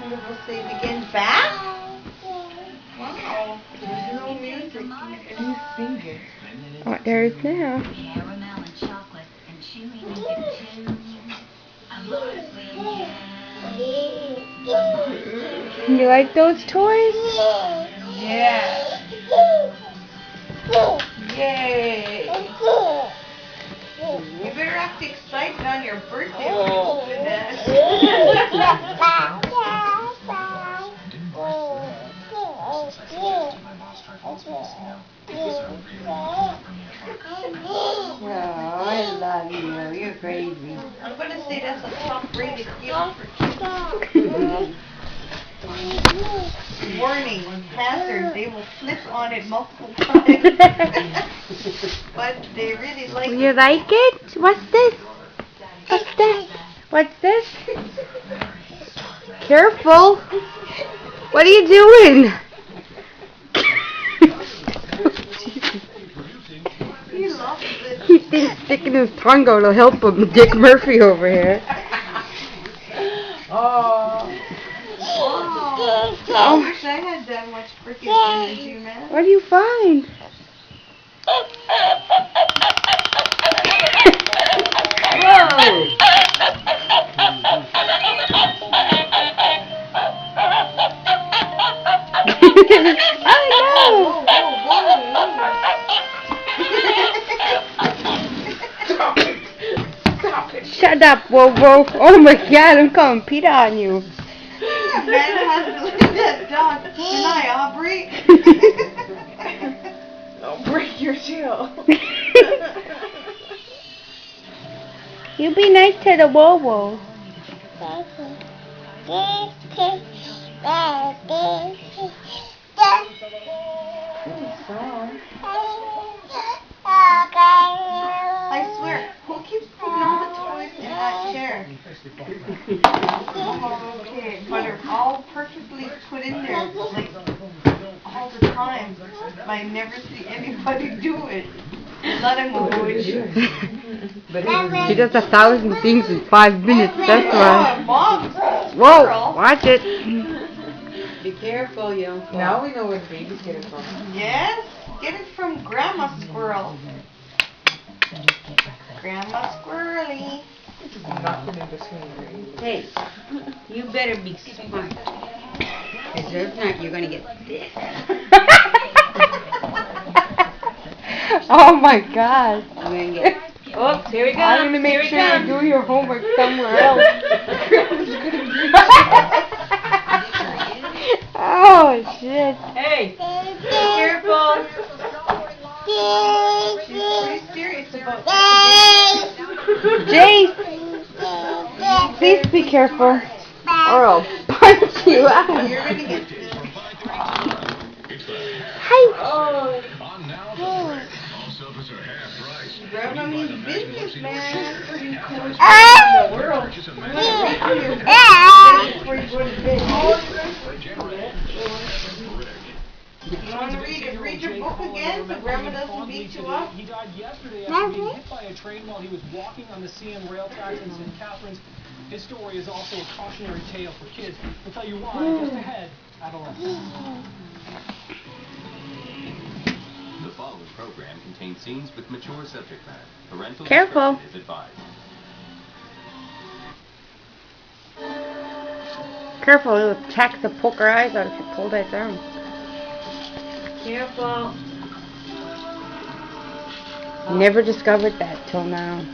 We'll say it again. Back? Wow. There's no music. And he's singing. Oh, there is now. Caramel and chocolate and chewy make it too. You like those toys? Yeah. Yay. You better act excited on your birthday when you open that. Oh, I love you. You're crazy. I'm going to say that's a top-rated gift for kids. Warning, hazard, they will flip on it multiple times. But they really like it. You like it? What's this? What's that? What's this? Careful. What are you doing? He loves it. He thinks sticking his tongue out will help him. Dick Murphy over here. Oh. I wish I had that much freaking energy, man. What do you find? Oh no! Shut up, whoa whoa. Oh my god, I'm calling Peter on you. Man has to leave that dog. Can I, Aubrey? I'll break your tail. You be nice to the whoa whoa. I swear, who keeps putting all the toys in that chair? Oh, okay, but they're all perfectly put in there, like, all the time. I never see anybody do it. Let him go do it. She does 1,000 things in 5 minutes, that's why. Mom, Whoa, watch it. Be careful, young folks. Now we know where the babies get it from. yes, get it from Grandma Squirrel. Grandma Squirrely. Nothing in between, right? Hey, you better be smart. Because if not, you're going to get this. Oh my god. You're going to get... Oh, here we go. I'm gonna make sure you do your homework somewhere else. Oh shit. Hey, be careful. She's pretty serious about that. Jace, please be careful, or I'll punch you out. You're gonna get this. Hi. Oh. Grandma means business, man. Pretty cool in the world. I'm gonna read you before you go to bed. You want to read your book again so Grandma doesn't beat you up? He died yesterday after being hit by a train while he was walking on the CN rail tracks in St. Catharines. His story is also a cautionary tale for kids. We'll tell you why just ahead at 11. The following program contains scenes with mature subject matter. Parental Careful. discretion is advised. Careful, it'll attack the poke her eyes out if you pull that down. Careful. Never discovered that till now.